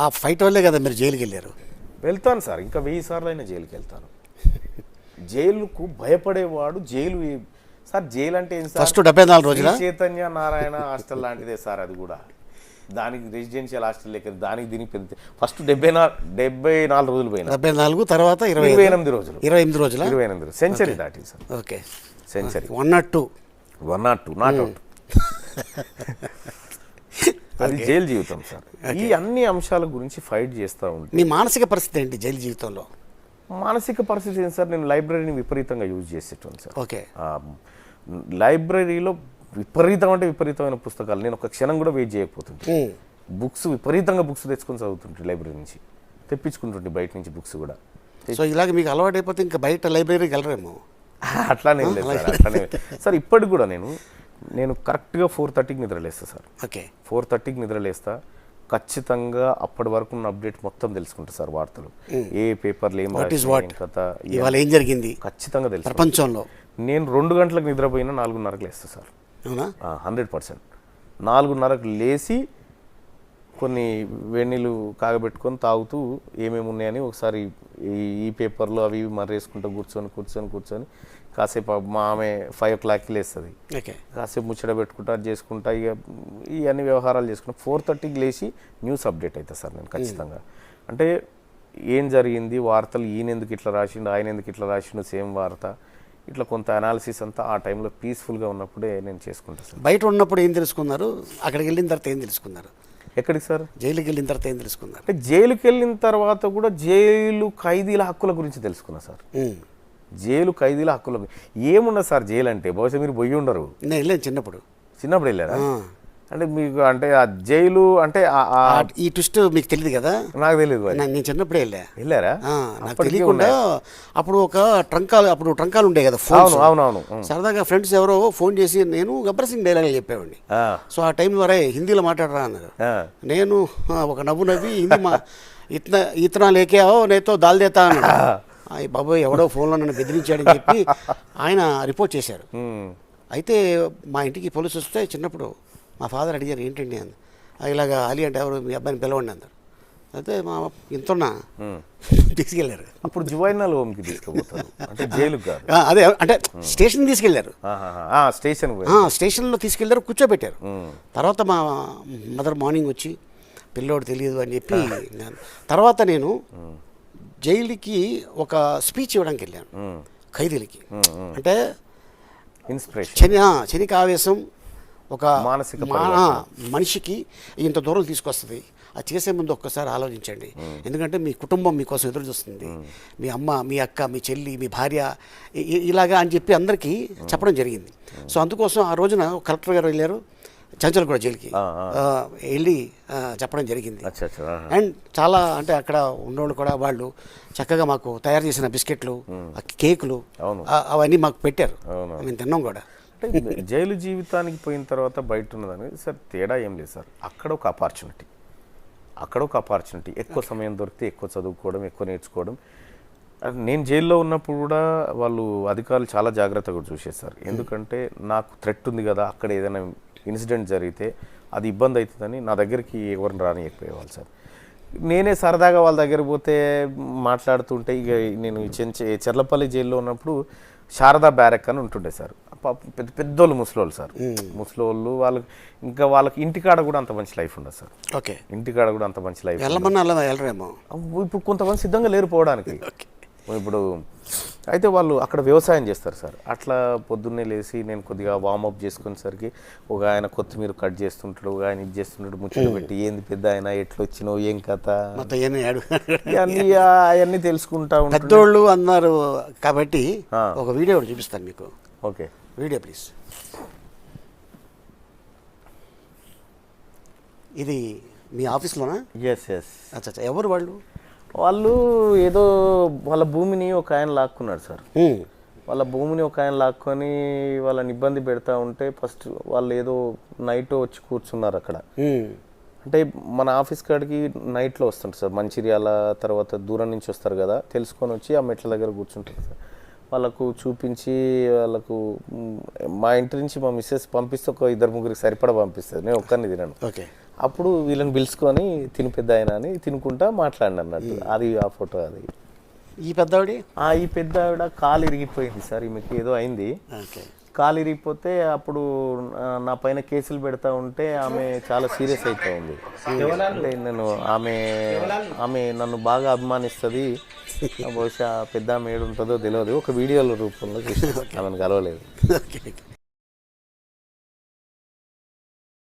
ఆ ఫైట్ వల్లే కదా మీరు జైలుకి వెళ్ళారు. వెళ్తాను సార్, ఇంకా 1000 సార్లు అయినా జైలుకి వెళ్తాను. జైలుకు భయపడేవాడు జైలు సార్. జైలు అంటే ఏంటి సార్? ఫస్ట్ 74 రోజుల చైతన్య నారాయణ హాస్టల్ లాంటిదే సార్ అది కూడా. దానికి రెసిడెన్షియల్ హాస్టల్ లెక్క, దానికి దీనికి పెద్ద. ఫస్ట్ 74 రోజులు పోయినా, 74 తర్వాత 28 రోజులు, 28 రోజుల 28 సెంచరీ దాటింది sir. Okay, century 102 not out. అది జైలు జీవితం సార్. ఈ అన్ని అంశాల గురించి ఫైట్ చేస్తూ ఉంటాను. మీ మానసిక పరిస్థితి ఏంటి జైలు జీవితంలో? మానసిక పరిస్థితి ఏంటి సార్? నేను లైబ్రరీని విపరీతంగా యూజ్ చేసేటాను సార్. ఓకే, లైబ్రరీలో విపరీతమైన పుస్తకాలు. నేను ఒక క్షణం కూడా వెయిట్ చేయకపోతుంటే, బుక్స్ విపరీతంగా బుక్స్ తెచ్చుకొని చదువుతుంటే, లైబ్రరీ నుంచి తెప్పించుకుంటుంటే, బయట నుంచి బుక్స్ కూడా. సో ఇలాగ మీకు అలవాటు అయిపోతే ఇంకా బయట లైబ్రరీకి వెళ్ళరేమో? అట్లానే లేదు సార్, అట్లానే సార్. ఇప్పటికి కూడా నేను కరెక్ట్గా 4:30కి నిద్రలేస్తా సార్. ఓకే, 4:30కి నిద్రలేస్తా. ఖచ్చితంగా అప్పటి వరకు ఉన్న అప్డేట్ మొత్తం తెలుసుకుంటా సార్. వార్తలు, ఏ పేపర్లు ఏం కథ, ఇవాళ ఏం జరిగింది ఖచ్చితంగా తెలుసు ప్రపంచంలో. నేను 2 గంటలకు నిద్రపోయినా 4:30కి లేస్తా సార్. అవునా? 100%. 4:30కి లేచి కొన్ని వేణీళ్ళు కాగబెట్టుకొని తాగుతూ ఏమేమి ఉన్నాయని ఒకసారి ఈ పేపర్లు అవి మర్రేసుకుంటూ కూర్చొని కాసేపు మా ఆమె 5 o'clockకి లేస్తుంది. కాసేపు ముచ్చట పెట్టుకుంటా, అది చేసుకుంటా, ఇక ఇవన్నీ వ్యవహారాలు చేసుకుంటా 4:30కి లేచి న్యూస్ అప్డేట్ అవుతుంది సార్ నేను ఖచ్చితంగా. అంటే ఏం జరిగింది, వార్తలు, ఈయన ఎందుకు ఇట్లా రాసిండు, ఆయన ఎందుకు ఇట్లా రాసిండు, సేమ్ వార్త, ఇట్లా కొంత అనాలిసిస్ అంతా ఆ టైంలో పీస్ఫుల్గా ఉన్నప్పుడే నేను చేసుకుంటాను సార్. బయట ఉన్నప్పుడు ఏం తెలుసుకున్నారు? అక్కడికి వెళ్ళిన తర్వాత ఏం తెలుసుకున్నారు? ఎక్కడికి సార్? జైలుకి వెళ్ళిన తర్వాత ఏం తెలుసుకున్నారు? అంటే జైలుకి వెళ్ళిన తర్వాత కూడా జైలు ఖైదీల హక్కుల గురించి తెలుసుకున్నా సార్. జైలు ఖైదీల హక్కుల ఏమున్నది సార్ జైలు అంటే? బహుశా మీరు పోయి ఉండరు. నేను వెళ్ళాను చిన్నప్పుడు వెళ్ళారా? అంటే మీకు అంటే ఆ జైలు అంటే ఈ ట్విస్ట్ మీకు తెలియదు కదా? నాకు తెలియదు. నేను చిన్నప్పుడే వెళ్ళారా? నాకు తెలియకుండా అప్పుడు ట్రంకాలు ఉండే కదా ఫోన్. అవునవును. సరదాగా ఫ్రెండ్స్ ఎవరో ఫోన్ చేసి నేను గబ్బర్ సింగ్ డైలాగ్ చెప్పేవాడిని. సో ఆ టైం ద్వారా హిందీలో మాట్లాడరా అన్నారు. నేను ఒక నవ్వి హిందీ ఇతనా లేకేవో నేతో దాల్ దేతా అన్నాడు. బాబోయ్ ఎవడో ఫోన్లో నన్ను బెదిరించాడని చెప్పి ఆయన రిపోర్ట్ చేశారు. అయితే మా ఇంటికి పోలీసు వస్తే చిన్నప్పుడు మా ఫాదర్ అడిగారు ఏంటండి అని. ఇలాగా అలీ అంటే ఎవరు మీ అబ్బాయిని పిలవండి అన్నారు. అయితే మా ఇంతున్నా తీసుకెళ్ళారు. అప్పుడు జువైనల్ హోమ్కి తీసుకుపోతారు అంటే జైలు కాదు, అదే అంటే స్టేషన్ తీసుకెళ్ళారు. స్టేషన్లో తీసుకెళ్ళారు, కూర్చోబెట్టారు. తర్వాత మా మదర్ మార్నింగ్ వచ్చి పిల్లోడు తెలియదు అని చెప్పి తర్వాత నేను జైలుకి ఒక స్పీచ్ ఇవ్వడానికి వెళ్ళాను ఖైదీలకి. అంటే శనికి ఆవేశం ఒక మానసిక మనిషికి ఇంత దూరం తీసుకొస్తుంది. అది చేసే ముందు ఒక్కసారి ఆలోచించండి. ఎందుకంటే మీ కుటుంబం మీకోసం ఎదురు చూస్తుంది. మీ అమ్మ, మీ అక్క, మీ చెల్లి, మీ భార్య ఇలాగా అని చెప్పి అందరికీ చెప్పడం జరిగింది. సో అందుకోసం ఆ రోజున కలెక్టర్ గారు వెళ్ళారు చంచల్ కూడా జైలుకి వెళ్ళి చెప్పడం జరిగింది. అండ్ చాలా అంటే అక్కడ ఉన్నోళ్ళు కూడా వాళ్ళు చక్కగా మాకు తయారు చేసిన బిస్కెట్లు, కేకులు అవన్నీ మాకు పెట్టారు. మేము తిన్నాం కూడా. అంటే జైలు జీవితానికి పోయిన తర్వాత బయట ఉన్నదానికి సార్ తేడా ఏం లేదు సార్. అక్కడ ఒక ఆపర్చునిటీ, ఎక్కువ సమయం దొరికితే ఎక్కువ చదువుకోవడం, ఎక్కువ నేర్చుకోవడం. నేను జైల్లో ఉన్నప్పుడు కూడా వాళ్ళు అధికారులు చాలా జాగ్రత్తగా చూసేస్తారు. ఎందుకంటే నాకు థ్రెట్ ఉంది కదా, అక్కడ ఏదైనా ఇన్సిడెంట్ జరిగితే అది ఇబ్బంది అవుతుందని నా దగ్గరికి ఎవరిని రానియకపోయేవాళ్ళు సార్. నేనే సరదాగా వాళ్ళ దగ్గర పోతే మాట్లాడుతుంటే, ఇక నేను చెర్లపల్లి జైల్లో ఉన్నప్పుడు శారదా బ్యారక్ అని ఉంటుండే సార్. పెద్దోళ్ళు ముసలోళ్ళు సార్. ముసలోళ్ళు వాళ్ళకి ఇంటికాడ కూడా అంత మంచి లైఫ్ ఉండదు సార్. ఓకే, ఇంటికాడ కూడా అంత మంచి లైఫ్ వెళ్ళరేమో. ఇప్పుడు కొంతమంది సిద్ధంగా లేరు పోవడానికి. ఇప్పుడు అయితే వాళ్ళు అక్కడ వ్యవసాయం చేస్తారు సార్. అట్లా పొద్దున్నే లేచి నేను కొద్దిగా వార్మప్ చేసుకునేసరికి ఒక ఆయన కొత్తిమీర కట్ చేస్తుంటాడు, ఒక ఆయన ఇది చేస్తుంటాడు, ముచ్చట పెట్టి ఏంది పెద్ద ఆయన ఎట్లా వచ్చినావు, ఏం కథ, అవన్నీ తెలుసుకుంటా ఉంటాడు. పెద్దోళ్ళు అన్నారు కాబట్టి ఒక వీడియో చూపిస్తాను మీకు. Okay, video please. ఇది మీ ఆఫీస్లోనా? ఎస్. అచ్చా, ఎవరు వాళ్ళు ఏదో వాళ్ళ భూమిని ఒక ఆయన లాక్కున్నాడు సార్. వాళ్ళ భూమిని ఒక ఆయన లాక్కొని వాళ్ళని ఇబ్బంది పెడతా ఉంటే ఫస్ట్ వాళ్ళు ఏదో నైట్ వచ్చి కూర్చున్నారు అక్కడ. అంటే మన ఆఫీస్ కాడికి నైట్లో వస్తుంటారు సార్. మంచిర్యాల తర్వాత దూరం నుంచి వస్తారు కదా, తెలుసుకొని వచ్చి ఆ మెట్ల దగ్గర కూర్చుంటారు సార్. వాళ్ళకు చూపించి వాళ్ళకు మా ఇంటి నుంచి మా మిస్సెస్ పంపిస్తే ఒక 2-3 సరిపడా పంపిస్తుంది. నేను ఒక్కరిని తినను. ఓకే, అప్పుడు వీళ్ళని పిలుచుకొని తిని పెద్ద ఆయన అని తినుకుంటా మాట్లాడిన అన్నట్టు అది ఆ ఫోటో అది. ఈ పెద్దవాడి ఈ పెద్ద ఆవిడ కాలు ఇరిగిపోయింది సార్, ఈమెకి ఏదో అయింది. ఓకే. కాలు ఇరిగిపోతే అప్పుడు నా పైన కేసులు పెడతా ఉంటే ఆమె చాలా సీరియస్ అవుతా ఉంది. అంటే నేను ఆమె నన్ను బాగా అభిమానిస్తుంది, బహుశా పెద్ద ఆమె ఏడు ఉంటుందో తెలియదు, ఒక వీడియోల రూపంలో చూసి ఆమెను కలవలేదు. ఓకే.